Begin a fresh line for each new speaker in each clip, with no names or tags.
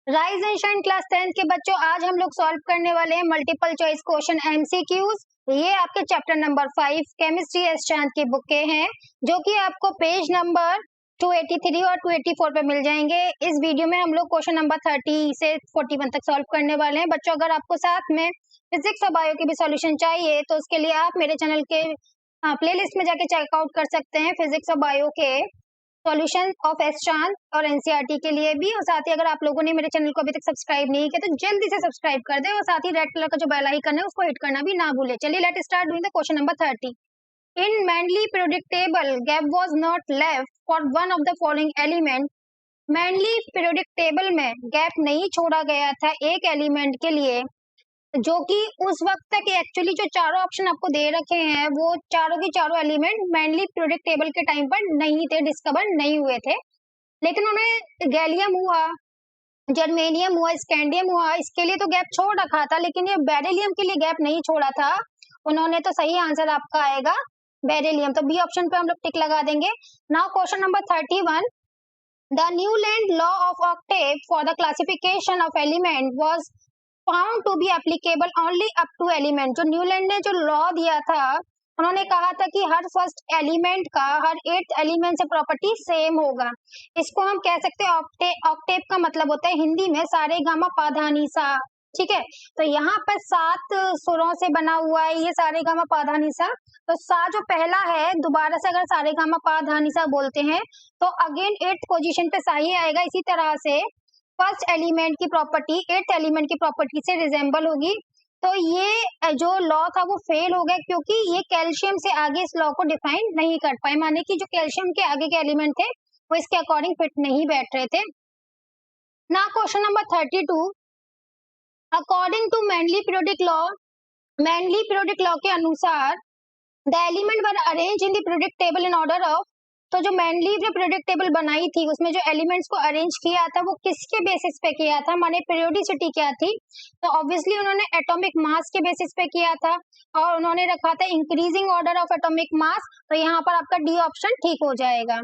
Rise and shine class 10th के बच्चों, आज हम लोग सॉल्व करने वाले हैं मल्टीपल चॉइस क्वेश्चन एमसीक्यूज। ये आपके चैप्टर नंबर 5 केमिस्ट्री एस चांद की बुक के हैं, जो कि आपको पेज नंबर 283 और 284 पे मिल जाएंगे। इस वीडियो में हम लोग क्वेश्चन नंबर 30 से 41 तक सॉल्व करने वाले हैं। बच्चों, अगर आपको साथ में फिजिक्स और बायो की भी सॉल्यूशन चाहिए तो उसके लिए आप मेरे चैनल के प्लेलिस्ट में जाके चेकआउट कर सकते हैं फिजिक्स और बायो के सॉल्यूशन ऑफ एस चांद और एनसीईआरटी के लिए भी। और साथ ही अगर आप लोगों ने मेरे चैनल को अभी तक सब्सक्राइब नहीं किया तो जल्दी से सब्सक्राइब कर दें, और साथ ही रेड कलर का जो बेल आइकन है उसको हिट करना भी ना भूलें। चलिए let start doing the question number 30। In mainly periodic table gap was not left for one of the following element. Manly periodic table में गैप नहीं छोड़ा गया था एक एलिमेंट के लिए, जो कि उस वक्त तक एक्चुअली जो चारों ऑप्शन आपको दे रखे हैं वो चारों के चारों एलिमेंट मैनली पीरियोडिक टेबल के टाइम पर नहीं थे, डिस्कवर नहीं हुए थे। लेकिन उन्हें गैलियम हुआ, जर्मेनियम हुआ, स्कैंडियम हुआ, इसके लिए तो गैप छोड़ रखा था, लेकिन ये बेरिलियम के लिए गैप नहीं छोड़ा था उन्होंने। तो सही आंसर आपका आएगा बेरिलियम। तो बी ऑप्शन पे हम लोग टिक लगा देंगे। Now question number 31। The Newland law of octave for the classification of element was found to be applicable only up to element. जो न्यूलैंड ने जो लॉ दिया था, उन्होंने कहा था कि हर फर्स्ट एलिमेंट का हर एट्थ एलिमेंट से प्रॉपर्टी सेम होगा। इसको हम कह सकते हैं ऑक्टेव का मतलब होता है हिंदी में सारे गामा पाधानी सा। ठीक है, तो यहाँ पर 7 सुरों से बना हुआ है ये सारे गामा पाधानी सा। तो सा जो पहला है, दोबारा से अगर सारे गामा पाधानी सा बोलते हैं तो अगेन 8th पोजीशन पे सा ही आएगा। इसी तरह से फर्स्ट एलिमेंट की प्रॉपर्टी 8th एलिमेंट की प्रॉपर्टी से रिजेंबल होगी। तो ये जो लॉ था वो फेल हो गया, क्योंकि ये कैल्शियम से आगे इस लॉ को डिफाइन नहीं कर पाए, माने कि जो कैल्शियम के आगे के एलिमेंट थे वो इसके अकॉर्डिंग फिट नहीं बैठ रहे थे। ना question number 32। According to manly periodic law के अनुसार the element were arrange in the periodic table in order of. तो जो मैनली जो पीरियोडिक टेबल बनाई थी उसमें जो एलिमेंट्स को अरेंज किया था वो किसके बेसिस पे किया था, माने पीरियोडिसिटी क्या थी। तो ऑब्वियसली उन्होंने एटॉमिक मास के बेसिस पे किया था, और उन्होंने रखा था इंक्रीजिंग ऑर्डर ऑफ एटॉमिक मास। तो यहाँ पर आपका डी ऑप्शन ठीक हो जाएगा।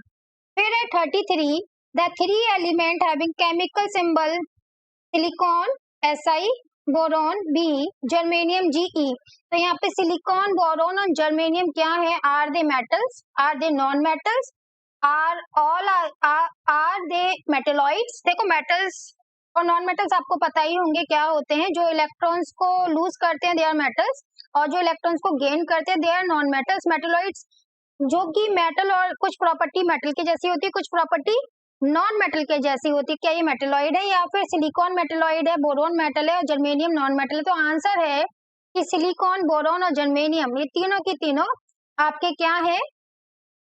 फिर है 33। The 3 element having chemical symbol silicon Si, boron B, germanium Ge। तो यहाँ पे सिलिकॉन, बोरॉन और जर्मेनियम क्या है? Are they metals, are they non metals, are they metalloids. देखो मेटल्स और नॉन मेटल्स आपको पता ही होंगे क्या होते हैं। जो इलेक्ट्रॉन्स को लूज करते हैं दे आर मेटल्स, और जो इलेक्ट्रॉन्स को गेन करते हैं they are non metals. Metalloids जो कि मेटल और कुछ प्रॉपर्टी मेटल की जैसी होती है, कुछ प्रॉपर्टी नॉन मेटल के जैसी होती है। क्या ये मेटेलॉइड है या फिर सिलिकॉन मेटेलॉइड है, बोरोन मेटल है और जर्मेनियम नॉन मेटल है? तो आंसर है कि सिलिकॉन, बोरोन और जर्मेनियम ये तीनों की तीनों आपके क्या है?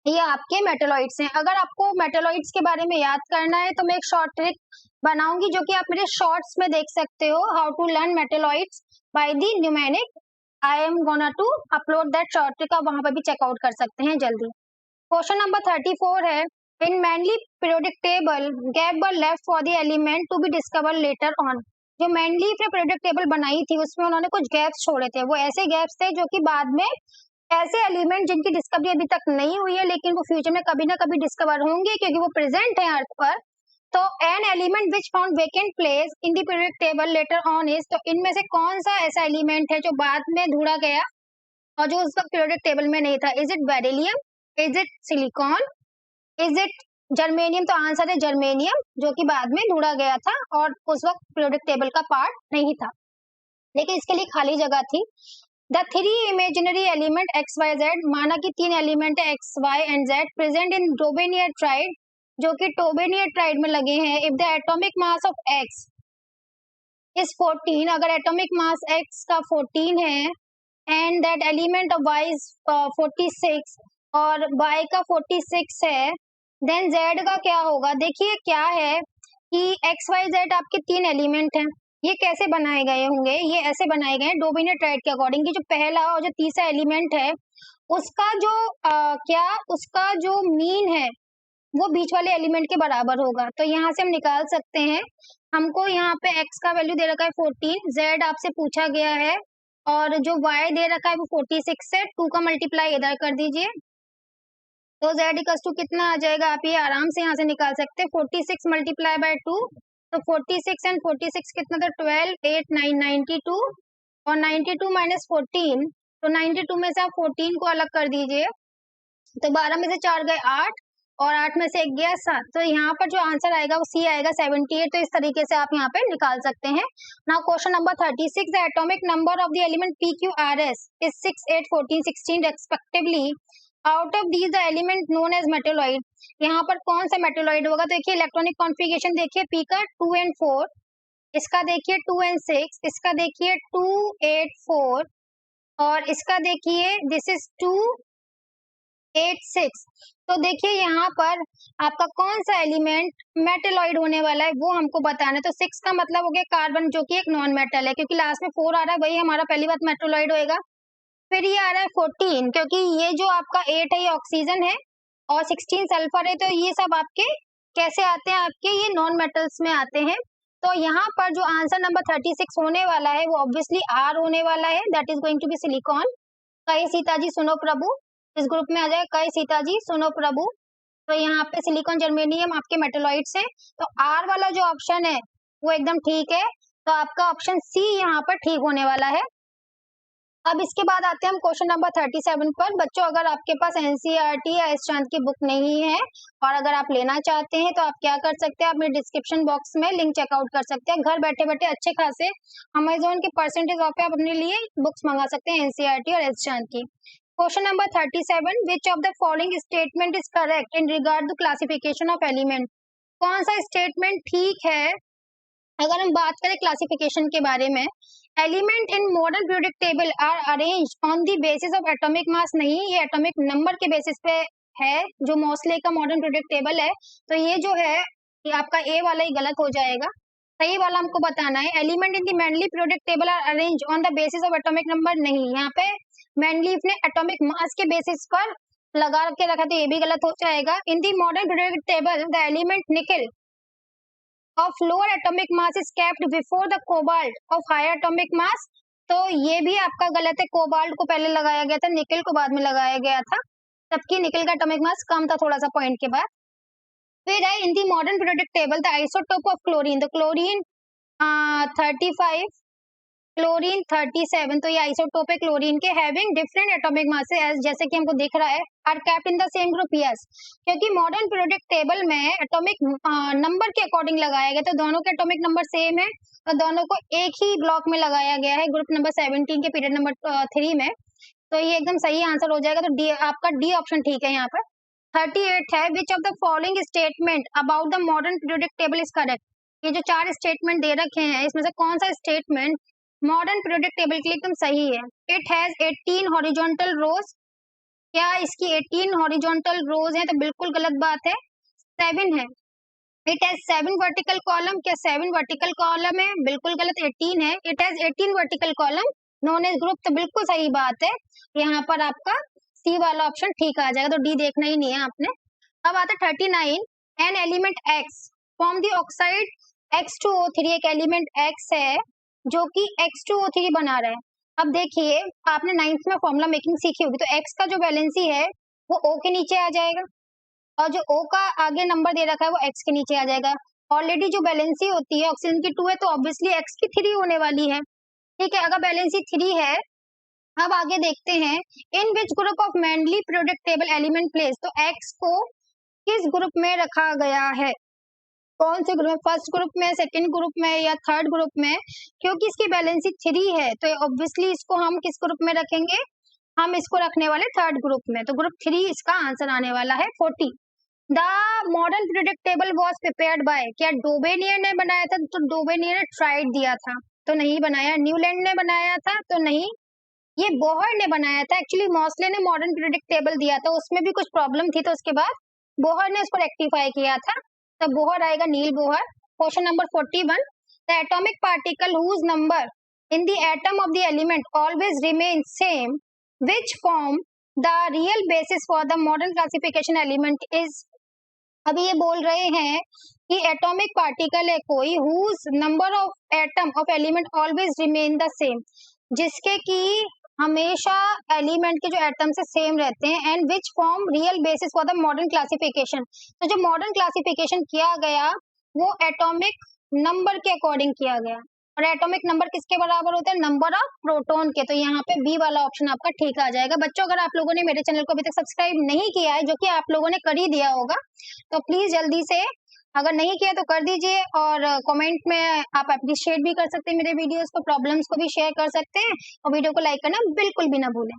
ये आपके मेटेलॉइड्स हैं। अगर आपको मेटेलॉइड्स के बारे में याद करना है तो मैं एक शॉर्ट ट्रिक बनाऊंगी, जो कि आप मेरे शॉर्ट्स में देख सकते हो, how to learn metalloids by the mnemonic. I am gonna to upload that short trick, आप वहां पर भी चेकआउट कर सकते हैं जल्दी। क्वेश्चन नंबर 34 है। In mainly periodic table gap were left for the element to be discover later on. जो मैनली पीरियोडिक टेबल बनाई थी उसमें उन्होंने कुछ गैप्स छोड़े थे। वो ऐसे गैप्स थे जो कि बाद में ऐसे एलिमेंट जिनकी डिस्कवरी अभी तक नहीं हुई है लेकिन वो फ्यूचर में कभी ना कभी डिस्कवर होंगे, क्योंकि वो प्रेजेंट है अर्थ पर। तो an element which found vacant place in the periodic table later on is. तो इनमें से कौन सा ऐसा एलिमेंट है जो बाद में ढूंढा गया और जो उस वक्त पीरियोडिक टेबल में नहीं था? Is it beryllium, is it silicon, is it germanium? तो आंसर है जर्मेनियम, जो कि बाद में ढूंढा गया था और उस वक्त पीरियोडिक टेबल का पार्ट नहीं था, लेकिन इसके लिए खाली जगह थी। The 3 imaginary element X Y Z, माना कि 3 एलिमेंट है X Y and Z, present in टोबेनियट्राइड, जो कि टोबेनियट्राइड में लगे हैं। If the atomic mass of X is 14, अगर एटॉमिक मास एक्स का 14 है and that element of Y is 46 और वाई का 46 है, देन जेड का क्या होगा? देखिए क्या है कि एक्स वाई जेड आपके 3 एलिमेंट हैं। ये कैसे बनाए गए होंगे? ये ऐसे बनाए गए हैं डोमिनेट्राइड के अकॉर्डिंग, कि जो पहला और जो तीसरा एलिमेंट है उसका जो उसका जो मीन है वो बीच वाले एलिमेंट के बराबर होगा। तो यहाँ से हम निकाल सकते हैं, हमको यहाँ पे x का वैल्यू दे रखा है 14, z आपसे पूछा गया है, और जो y दे रखा है वो 46 से 2 का मल्टीप्लाई इधर कर दीजिए, तो z इक्वल्स टू कितना आ जाएगा? आप ये आराम से यहाँ से निकाल सकते हैं। 46 मल्टीप्लाई बाय 2 तो 46 एंड 46 कितना था 12, 8, 9, 92 और 92 माइनस 14, तो 92 में से आप 14 को अलग कर दीजिए, तो 12 में से 4 गए 8 और 8 में से 1 गया 7, तो यहाँ पर जो आंसर आएगा वो सी आएगा 78। तो इस तरीके से आप यहाँ पे निकाल सकते हैं। Now question number 36, the atomic number of the element P Q R S is 6, 8, 14, 16 respectively. Out of these the element known as metalloid, यहाँ पर कौन सा मेटेलॉइड होगा? तो देखिए इलेक्ट्रॉनिक कॉन्फ़िगरेशन देखिए, पी का 2 and 4, इसका देखिए 2 and 6, इसका देखिए 2, 8, 4 और इसका देखिए दिस इज 2, 8, 6। तो देखिए यहाँ पर आपका कौन सा एलिमेंट मेटेलॉइड होने वाला है वो हमको बताना है। तो 6 का मतलब हो गया कार्बन, जो कि एक नॉन मेटल है, क्योंकि लास्ट में 4 आ रहा है, वही हमारा पहली बात मेटेलॉइड होएगा। फिर ये आ रहा है 14, क्योंकि ये जो आपका 8 है ये ऑक्सीजन है और 16 सल्फर है, तो ये सब आपके कैसे आते हैं? आपके ये नॉन मेटल्स में आते हैं। तो यहाँ पर जो आंसर नंबर 36 होने वाला है वो ऑब्वियसली आर होने वाला है, that is going to be silicon. कई सीता जी सुनो प्रभु, इस ग्रुप में आ जाए, कई सीता जी सुनो प्रभु। तो यहाँ पे सिलिकॉन जर्मेनियम आपके मेटेलॉइड्स हैं, तो आर वाला जो ऑप्शन है वो एकदम ठीक है, तो आपका ऑप्शन सी यहाँ पर ठीक होने वाला है। अब इसके बाद आते हैं हम क्वेश्चन नंबर 37 पर। बच्चों अगर आपके पास एनसीईआरटी या एस चांद की बुक नहीं है और अगर आप लेना चाहते हैं तो आप क्या कर सकते हैं, अपने डिस्क्रिप्शन बॉक्स में लिंक चेकआउट कर सकते हैं। घर बैठे बैठे अच्छे खासे अमेजोन के परसेंटेज ऑफ पे आप अपने लिए बुक्स मंगा सकते हैं एनसीईआरटी और एस चांद की। Question number 37, which of the following statement is correct in regard to classification of element? कौन सा स्टेटमेंट ठीक है? अगर हम बात करें क्लासिफिकेशन के बारे में, element in modern periodic table are arrange on the basis of atomic mass, नहीं, ये एटॉमिक नंबर के बेसिस पे है, जो मोस्ले का मॉडर्न पीरियोडिक टेबल है। तो ये जो है ये आपका ए वाला ही गलत हो जाएगा, सही वाला हमको बताना है। Element in the manly periodic table are arrange on the basis of atomic number, नहीं, यहाँ पे मैनलीफ ने एटॉमिक मास के बेसिस पर लगा के रखा, तो ये भी गलत हो जाएगा। In the modern periodic table the element निकल of lower atomic mass is kept before the cobalt of higher atomic mass, तो ये भी आपका गलत है, कोबाल्ट को पहले लगाया गया था, निकल को बाद में लगाया गया था, जबकि निकल का एटॉमिक मास कम था थोड़ा सा पॉइंट के बाद। फिर है in the modern periodic table the isotope of chlorine, तो क्लोरीन 35, क्लोरीन 37, तो ये आइसोटोप है क्लोरीन के, हैविंग डिफरेंट एटॉमिक मास, जैसे कि हमको दिख रहा है, are kept in the same group, yes, क्योंकि मॉडर्न पीरियोडिक टेबल में एटॉमिक नंबर के अकॉर्डिंग लगाया गया, तो दोनों के एटॉमिक नंबर सेम है, तो दोनों को एक ही ब्लॉक में लगाया गया है ग्रुप नंबर 17 के पीरियड नंबर 3 में, तो ये एकदम सही आंसर हो जाएगा। तो डी, आपका डी ऑप्शन ठीक है यहाँ पर। 38 है, विच of the following statement about the modern periodic table is correct? ये जो 4 स्टेटमेंट दे रखे हैं इसमें से कौन सा स्टेटमेंट मॉडर्न पीरियोडिक टेबल के लिए एकदम सही है? इट हैज 18 हॉरिजॉन्टल रोज, क्या इसकी 18 हॉरिजॉन्टल रोज है? तो बिल्कुल गलत बात है, 7 है। इट हैज 7 वर्टिकल कॉलम, क्या 7 वर्टिकल कॉलम है? बिल्कुल गलत, 18 है। It has 18 vertical column known age group, तो बिल्कुल सही बात है, यहाँ पर आपका सी वाला ऑप्शन ठीक आ जाएगा, तो डी देखना ही नहीं है आपने। अब आता है 39, an element x form the oxide X2O3, एक एलिमेंट एक्स है जो कि X2O3 बना रहा है। अब देखिए आपने 9th में फॉर्मूला मेकिंग सीखी होगी, तो X का जो वैलेंसी है वो O के नीचे आ जाएगा और जो O का आगे नंबर दे रखा है वो X के नीचे आ जाएगा। ऑलरेडी जो वैलेंसी होती है ऑक्सीजन की 2 है, तो ऑब्वियसली X की 3 होने वाली है, ठीक है। अगर वैलेंसी 3 है, अब आगे देखते हैं, in which group of mainly periodic table element place, तो X को किस ग्रुप में रखा गया है? कौन से ग्रुप में? फर्स्ट ग्रुप में, सेकंड ग्रुप में या थर्ड ग्रुप में? क्योंकि इसकी बैलेंसी 3 है, तो ऑब्वियसली इसको हम किस ग्रुप में रखेंगे? हम इसको रखने वाले थर्ड ग्रुप में, तो ग्रुप 3 इसका आंसर आने वाला है। 40, the modern periodic table was prepared by, क्या डोबेनियर ने बनाया था? तो डोबेनियर ने ट्राइड दिया था, तो नहीं बनाया। न्यूलैंड ने बनाया था, तो नहीं, ये बोहर ने बनाया था। एक्चुअली मॉसले ने मॉडर्न पीरियोडिक टेबल दिया था, उसमें भी कुछ प्रॉब्लम थी, तो उसके बाद बोहर ने इसको रेक्टिफाई किया था, तब बोहर आएगा, Niels Bohr. Question number 41, the atomic particle whose number in the atom of the element always remain same, which form the real basis for the modern classification element is? अभी ये बोल रहे हैं कि एटॉमिक पार्टिकल है कोई whose number of atom of element always remain the same, जिसके की हमेशा एलिमेंट के जो एटम से सेम रहते हैं, and which form real basis for the modern classification, तो जो मॉडर्न क्लासिफिकेशन किया गया वो एटॉमिक नंबर के अकॉर्डिंग किया गया और एटॉमिक नंबर किसके बराबर होता है, नंबर ऑफ प्रोटॉन के। तो यहाँ पे बी वाला ऑप्शन आपका ठीक आ जाएगा। बच्चों अगर आप लोगों ने मेरे चैनल को अभी तक सब्सक्राइब नहीं किया है, जो कि आप लोगों ने कर ही दिया होगा, तो प्लीज जल्दी से, अगर नहीं किया तो कर दीजिए। और कमेंट में आप अप्रिशिएट भी कर सकते हैं मेरे वीडियोस को, प्रॉब्लम्स को भी शेयर कर सकते हैं और वीडियो को लाइक करना बिल्कुल भी ना भूलें।